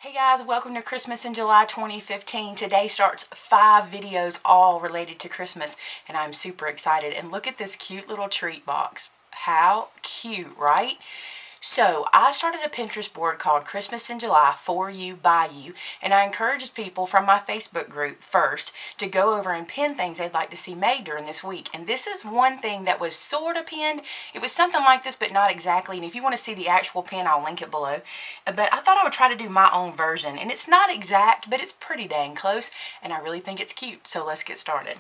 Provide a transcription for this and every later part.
Hey guys, welcome to Christmas in July 2015. Today starts 5 videos all related to Christmas and I'm super excited. And look at this cute little treat box. How cute, right? So I started a Pinterest board called Christmas in July for you, by you, and I encouraged people from my Facebook group first to go over and pin things they'd like to see made during this week. And this is one thing that was sort of pinned. It was something like this, but not exactly. And if you want to see the actual pin, I'll link it below. But I thought I would try to do my own version. And it's not exact, but it's pretty dang close. And I really think it's cute. So let's get started.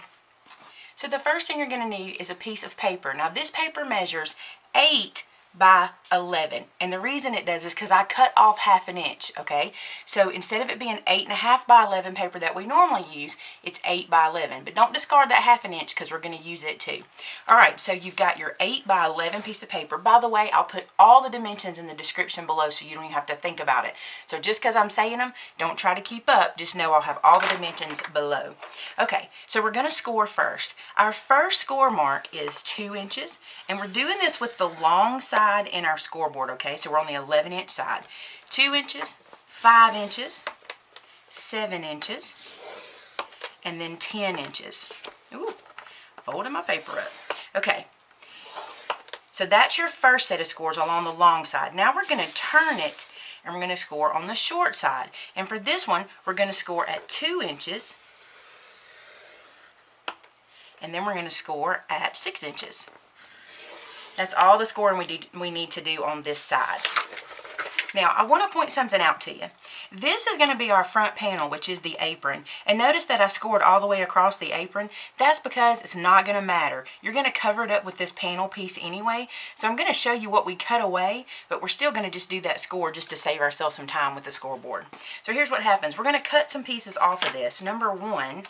So the first thing you're going to need is a piece of paper. Now this paper measures 8 by 11, and the reason it does is because I cut off 1/2 inch. Okay, so instead of it being 8.5 by 11 paper that we normally use, it's 8 by 11, but don't discard that 1/2 inch because we're going to use it too. Alright, so you've got your 8 by 11 piece of paper. By the way, I'll put all the dimensions in the description below so you don't even have to think about it. So just because I'm saying them, don't try to keep up, just know I'll have all the dimensions below. Okay, so we're going to score first. Our first score mark is 2 inches, and we're doing this with the long side in our scoreboard. Okay, so we're on the 11-inch side. 2 inches, 5 inches, 7 inches, and then 10 inches. Ooh, folding my paper up. Okay, so that's your first set of scores along the long side. Now we're going to turn it and we're going to score on the short side. And for this one, we're going to score at 2 inches, and then we're going to score at 6 inches. That's all the scoring we need to do on this side. Now, I want to point something out to you. This is going to be our front panel, which is the apron. And notice that I scored all the way across the apron. That's because it's not going to matter. You're going to cover it up with this panel piece anyway. So I'm going to show you what we cut away, but we're still going to just do that score just to save ourselves some time with the scoreboard. So here's what happens. We're going to cut some pieces off of this. Number one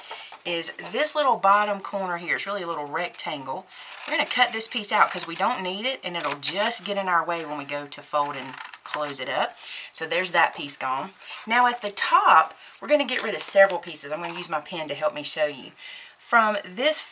is this little bottom corner here. It's really a little rectangle. We're going to cut this piece out because we don't need it, and it'll just get in our way when we go to fold and close it up. So there's that piece gone. Now at the top, we're going to get rid of several pieces. I'm going to use my pen to help me show you. From this,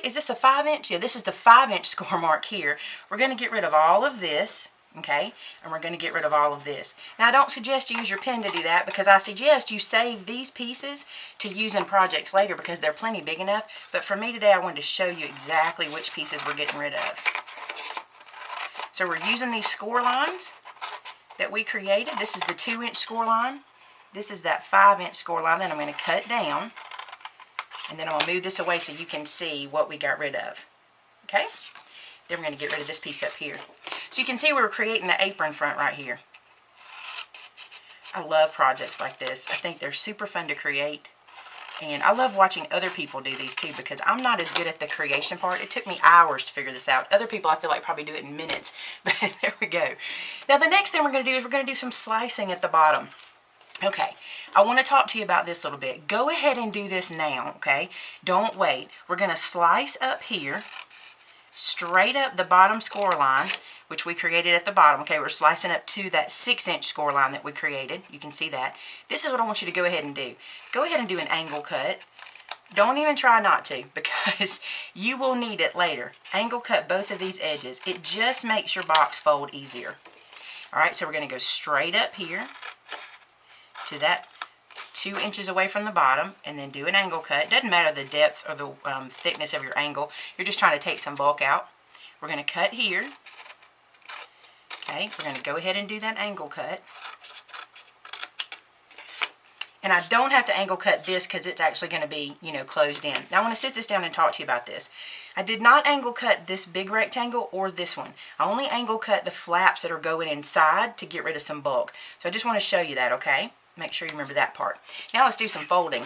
is this a 5-inch? Yeah, this is the 5-inch score mark here. We're going to get rid of all of this. Okay, and we're going to get rid of all of this. Now, I don't suggest you use your pen to do that because I suggest you save these pieces to use in projects later because they're plenty big enough. But for me today, I wanted to show you exactly which pieces we're getting rid of. So we're using these score lines that we created. This is the 2-inch score line. This is that 5-inch score line that I'm going to cut down. And then I'm going to move this away so you can see what we got rid of. Okay? Then we're going to get rid of this piece up here. So you can see we were creating the apron front right here. I love projects like this. I think they're super fun to create. And I love watching other people do these too because I'm not as good at the creation part. It took me hours to figure this out. Other people I feel like probably do it in minutes. But there we go. Now the next thing we're going to do is we're going to do some slicing at the bottom. Okay, I want to talk to you about this a little bit. Go ahead and do this now, okay? Don't wait. We're going to slice up here, straight up the bottom score line, which we created at the bottom. Okay, we're slicing up to that 6-inch score line that we created. You can see that. This is what I want you to go ahead and do. Go ahead and do an angle cut. Don't even try not to because you will need it later. Angle cut both of these edges. It just makes your box fold easier. Alright, so we're going to go straight up here to that 2 inches away from the bottom and then do an angle cut. It doesn't matter the depth or the thickness of your angle. You're just trying to take some bulk out. We're going to cut here. Okay, we're going to go ahead and do that angle cut. And I don't have to angle cut this because it's actually going to be, closed in. Now I want to sit this down and talk to you about this. I did not angle cut this big rectangle or this one. I only angle cut the flaps that are going inside to get rid of some bulk. So I just want to show you that, okay? Make sure you remember that part. Now let's do some folding.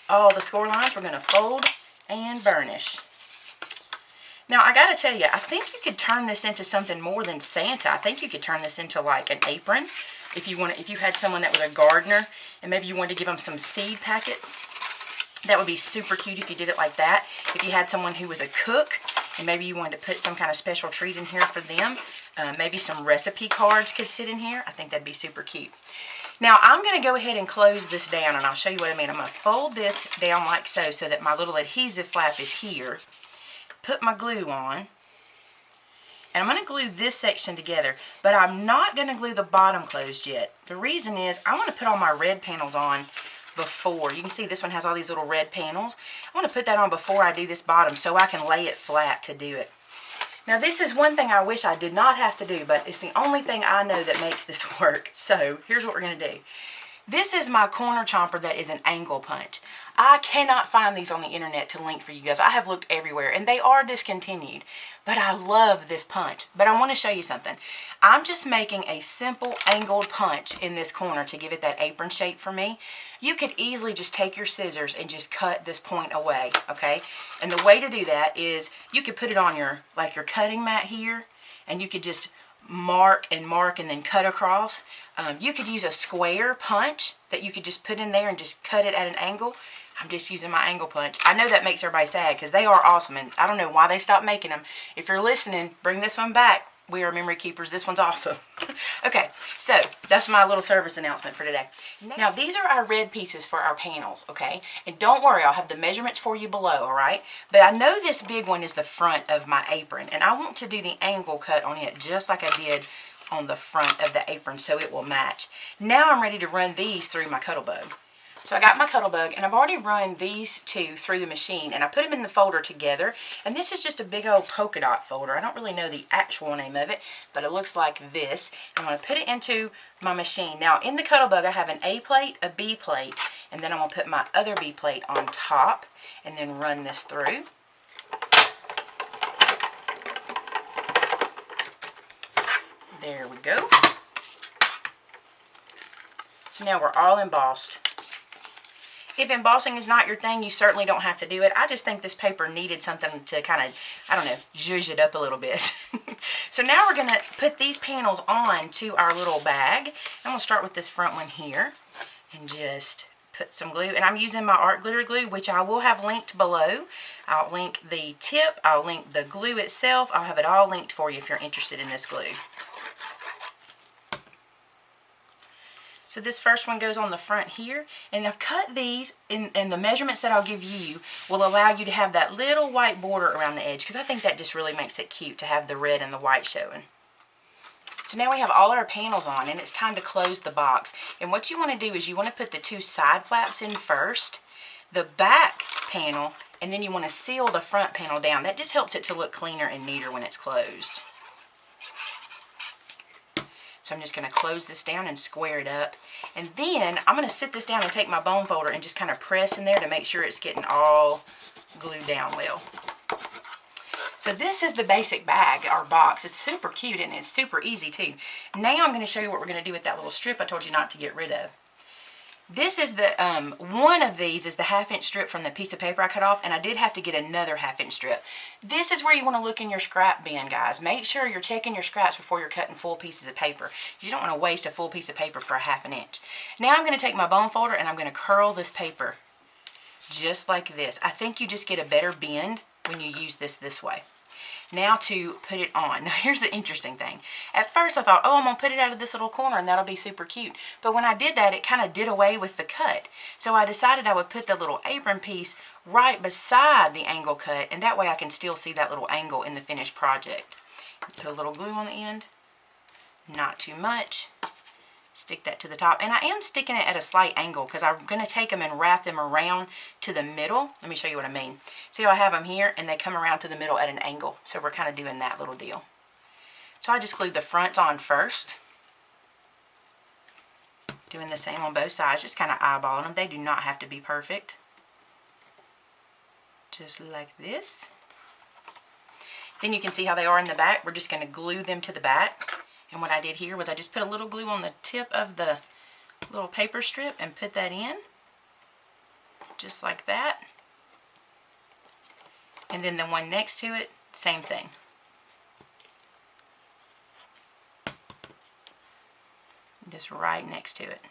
All the score lines we're going to fold and burnish. Now I got to tell you, I think you could turn this into something more than Santa. I think you could turn this into like an apron. If you had someone that was a gardener and maybe you wanted to give them some seed packets, that would be super cute if you did it like that. If you had someone who was a cook and maybe you wanted to put some kind of special treat in here for them, maybe some recipe cards could sit in here. I think that'd be super cute. Now I'm going to go ahead and close this down and I'll show you what I mean. I'm going to fold this down like so that my little adhesive flap is here. Put my glue on. And I'm going to glue this section together, but I'm not going to glue the bottom closed yet. The reason is I want to put all my red panels on before. You can see this one has all these little red panels. I want to put that on before I do this bottom so I can lay it flat to do it. Now this is one thing I wish I did not have to do, but it's the only thing I know that makes this work. So here's what we're going to do. This is my corner chomper that is an angle punch. I cannot find these on the internet to link for you guys. I have looked everywhere and they are discontinued, but I love this punch. But I want to show you something. I'm just making a simple angled punch in this corner to give it that apron shape for me. You could easily just take your scissors and just cut this point away, okay? And the way to do that is you could put it on your cutting mat here, and you could just mark and then cut across. You could use a square punch that you could just put in there and just cut it at an angle. I'm just using my angle punch. I know that makes everybody sad because they are awesome, and I don't know why they stopped making them. If you're listening, bring this one back. We are memory keepers. This one's awesome. Okay, so that's my little service announcement for today. Now these are our red pieces for our panels, okay? And don't worry, I'll have the measurements for you below, all right? But I know this big one is the front of my apron, and I want to do the angle cut on it just like I did on the front of the apron so it will match. Now I'm ready to run these through my Cuttlebug. So I got my Cuttlebug, and I've already run these two through the machine, and I put them in the folder together. And this is just a big old polka dot folder. I don't really know the actual name of it, but it looks like this. I'm going to put it into my machine. Now in the Cuttlebug I have an A plate, a B plate, and then I'm going to put my other B plate on top and then run this through. There we go. So now we're all embossed. If embossing is not your thing, you certainly don't have to do it. I just think this paper needed something to kind of, I don't know, zhuzh it up a little bit. So now we're going to put these panels on to our little bag. I'm going to start with this front one here and just put some glue. And I'm using my art glitter glue, which I will have linked below. I'll link the tip. I'll link the glue itself. I'll have it all linked for you if you're interested in this glue. So this first one goes on the front here, and I've cut these, and the measurements that I'll give you will allow you to have that little white border around the edge, because I think that just really makes it cute to have the red and the white showing. So now we have all our panels on, and it's time to close the box. And what you want to do is you want to put the two side flaps in first, the back panel, and then you want to seal the front panel down. That just helps it to look cleaner and neater when it's closed. So I'm just going to close this down and square it up. And then I'm going to sit this down and take my bone folder and just kind of press in there to make sure it's getting all glued down well. So this is the basic bag, our box. It's super cute and it's super easy too. Now I'm going to show you what we're going to do with that little strip I told you not to get rid of. This is the, one of these is the 1/2-inch strip from the piece of paper I cut off, and I did have to get another 1/2-inch strip. This is where you want to look in your scrap bin, guys. Make sure you're checking your scraps before you're cutting full pieces of paper. You don't want to waste a full piece of paper for a 1/2 inch. Now I'm going to take my bone folder and I'm going to curl this paper just like this. I think you just get a better bend when you use this way. Now to put it on. Now here's the interesting thing. At first I thought, oh, I'm going to put it out of this little corner and that'll be super cute. But when I did that, it kind of did away with the cut. So I decided I would put the little apron piece right beside the angle cut, and that way I can still see that little angle in the finished project. Put a little glue on the end. Not too much. Stick that to the top, and I am sticking it at a slight angle because I'm going to take them and wrap them around to the middle. Let me show you what I mean. See how I have them here and they come around to the middle at an angle, so we're kind of doing that little deal. So I just glued the front on first, doing the same on both sides, just kind of eyeballing them. They do not have to be perfect, just like this. Then you can see how they are in the back. We're just going to glue them to the back. And what I did here was I just put a little glue on the tip of the little paper strip and put that in, just like that. And then the one next to it, same thing. Just right next to it.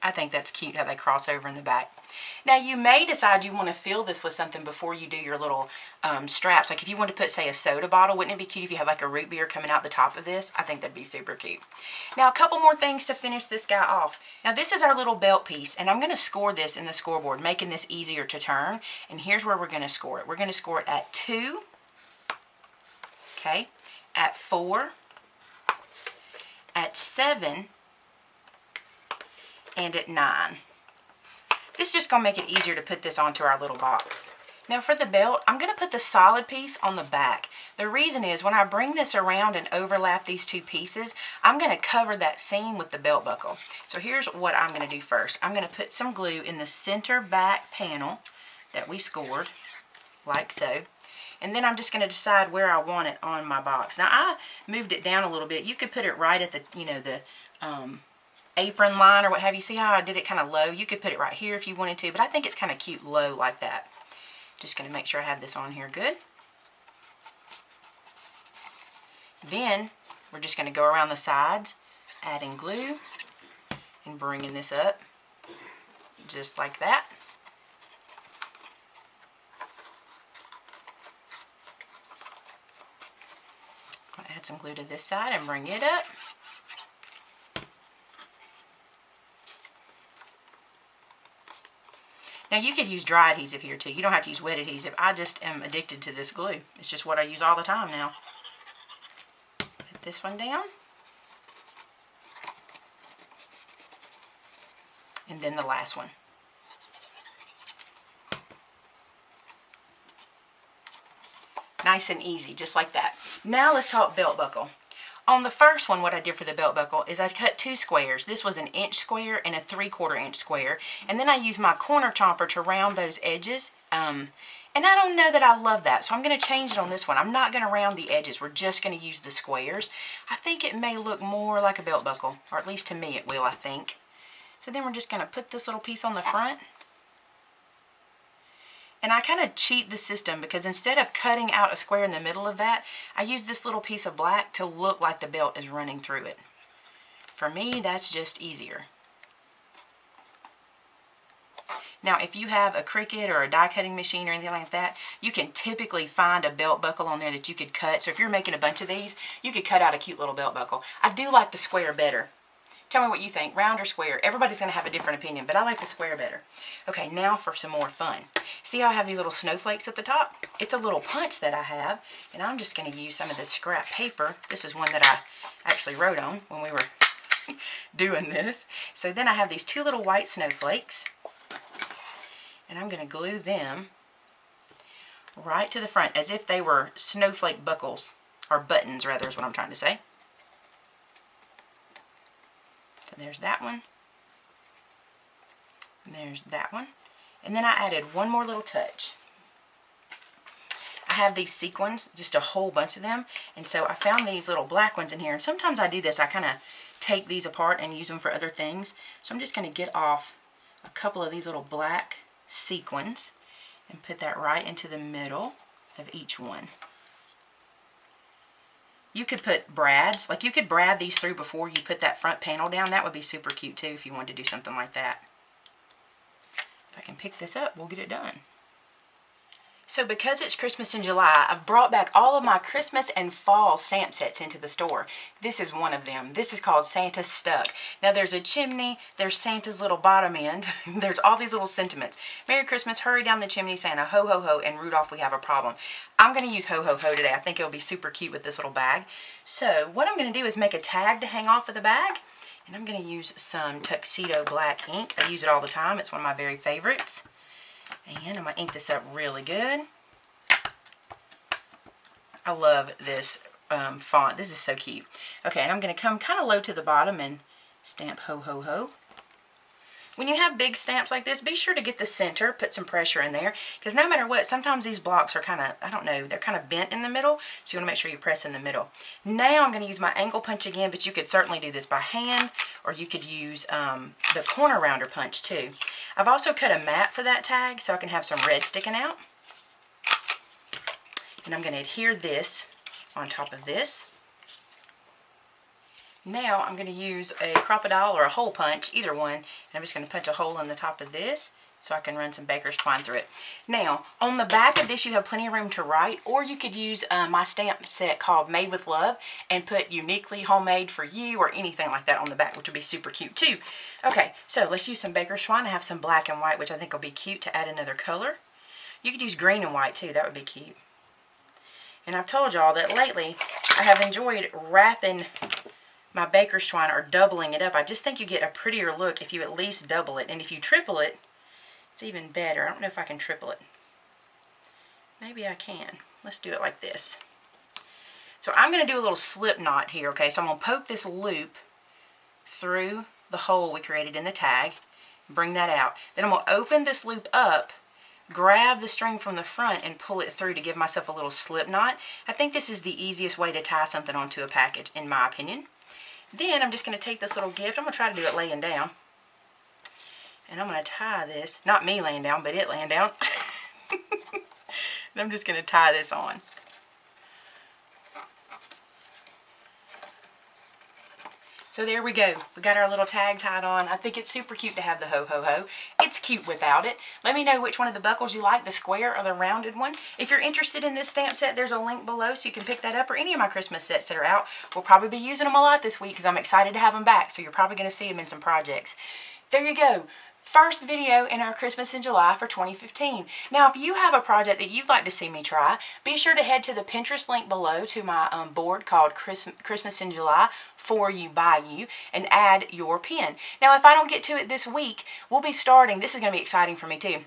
I think that's cute how they cross over in the back. Now you may decide you want to fill this with something before you do your little straps. Like if you want to put, say, a soda bottle, wouldn't it be cute if you had like a root beer coming out the top of this? I think that'd be super cute. Now a couple more things to finish this guy off. Now this is our little belt piece, and I'm going to score this in the scoreboard, making this easier to turn. And here's where we're going to score it. We're going to score it at 2, okay, at 4, at 7, and at 9. This is just going to make it easier to put this onto our little box. Now for the belt, I'm going to put the solid piece on the back. The reason is when I bring this around and overlap these two pieces, I'm going to cover that seam with the belt buckle. So here's what I'm going to do first. I'm going to put some glue in the center back panel that we scored, like so. And then I'm just going to decide where I want it on my box. Now I moved it down a little bit. You could put it right at the, the apron line or what have you. See how I did it kind of low? You could put it right here if you wanted to, but I think it's kind of cute low like that. Just going to make sure I have this on here good. Then we're just going to go around the sides, adding glue and bringing this up just like that. I'm going to add some glue to this side and bring it up. Now you could use dry adhesive here too. You don't have to use wet adhesive. I just am addicted to this glue. It's just what I use all the time now. Put this one down. And then the last one. Nice and easy, just like that. Now let's talk belt buckle. On the first one, what I did for the belt buckle is I cut 2 squares. This was an inch square and a 3/4 inch square. And then I used my corner chomper to round those edges. And I don't know that I love that, so I'm going to change it on this one. I'm not going to round the edges. We're just going to use the squares. I think it may look more like a belt buckle, or at least to me it will, I think. So then we're just going to put this little piece on the front. And I kind of cheat the system because instead of cutting out a square in the middle of that, I use this little piece of black to look like the belt is running through it. For me, that's just easier. Now, if you have a Cricut or a die cutting machine or anything like that, you can typically find a belt buckle on there that you could cut. So if you're making a bunch of these, you could cut out a cute little belt buckle. I do like the square better. Tell me what you think, round or square. Everybody's going to have a different opinion, but I like the square better. Okay, now for some more fun. See how I have these little snowflakes at the top? It's a little punch that I have, and I'm just going to use some of this scrap paper. This is one that I actually wrote on when we were doing this. So then I have these 2 little white snowflakes, and I'm going to glue them right to the front as if they were snowflake buckles, or buttons rather is what I'm trying to say. So there's that one, and there's that one, and then I added one more little touch. I have these sequins, just a whole bunch of them, and so I found these little black ones in here, and sometimes I do this, I kind of take these apart and use them for other things. So I'm just going to get off a couple of these little black sequins and put that right into the middle of each one. You could put brads, like you could brad these through before you put that front panel down. That would be super cute too if you wanted to do something like that. If I can pick this up, we'll get it done. So because it's Christmas in July, I've brought back all of my Christmas and fall stamp sets into the store. This is one of them. This is called Santa Stuck. Now there's a chimney, there's Santa's little bottom end, there's all these little sentiments. Merry Christmas, hurry down the chimney, Santa, ho ho ho, and Rudolph, we have a problem. I'm going to use ho ho ho today. I think it'll be super cute with this little bag. So what I'm going to do is make a tag to hang off of the bag. And I'm going to use some tuxedo black ink. I use it all the time. It's one of my very favorites. And I'm going to ink this up really good. I love this font. This is so cute. Okay, and I'm going to come kind of low to the bottom and stamp ho ho ho. When you have big stamps like this, be sure to get the center, put some pressure in there, because no matter what, sometimes these blocks are kind of, I don't know, they're kind of bent in the middle, so you want to make sure you press in the middle. Now I'm going to use my angle punch again, but you could certainly do this by hand, or you could use the corner rounder punch too. I've also cut a mat for that tag, so I can have some red sticking out. And I'm going to adhere this on top of this. Now I'm going to use a crocodile or a hole punch, either one, and I'm just going to punch a hole in the top of this so I can run some baker's twine through it. Now, on the back of this you have plenty of room to write, or you could use my stamp set called Made with Love and put uniquely homemade for you or anything like that on the back, which would be super cute too. Okay, so let's use some baker's twine. I have some black and white, which I think will be cute to add another color. You could use green and white too, that would be cute. And I've told y'all that lately I have enjoyed wrapping my baker's twine or doubling it up. I just think you get a prettier look if you at least double it. And if you triple it, it's even better. I don't know if I can triple it. Maybe I can. Let's do it like this. So I'm going to do a little slip knot here, okay? So I'm going to poke this loop through the hole we created in the tag, bring that out. Then I'm going to open this loop up, grab the string from the front and pull it through to give myself a little slip knot. I think this is the easiest way to tie something onto a package, in my opinion. Then I'm just going to take this little gift. I'm going to try to do it laying down. And I'm going to tie this, not me laying down, but it laying down. And I'm just going to tie this on. So there we go. We got our little tag tied on. I think it's super cute to have the ho ho ho. It's cute without it. Let me know which one of the buckles you like, the square or the rounded one. If you're interested in this stamp set, there's a link below so you can pick that up, or any of my Christmas sets that are out. We'll probably be using them a lot this week because I'm excited to have them back, so you're probably going to see them in some projects. There you go. First video in our Christmas in July for 2015. Now, if you have a project that you'd like to see me try, be sure to head to the Pinterest link below to my board called Christmas in July for you by you, and add your pin. Now, if I don't get to it this week, we'll be starting, this is going to be exciting for me too,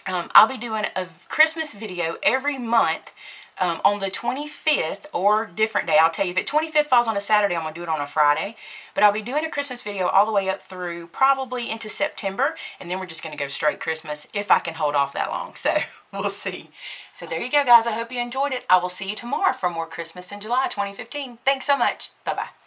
I'll be doing a Christmas video every month on the 25th or different day. I'll tell you, if the 25th falls on a Saturday, I'm going to do it on a Friday. But I'll be doing a Christmas video all the way up through probably into September. And then we're just going to go straight Christmas if I can hold off that long. So we'll see. So there you go, guys. I hope you enjoyed it. I will see you tomorrow for more Christmas in July 2015. Thanks so much. Bye-bye.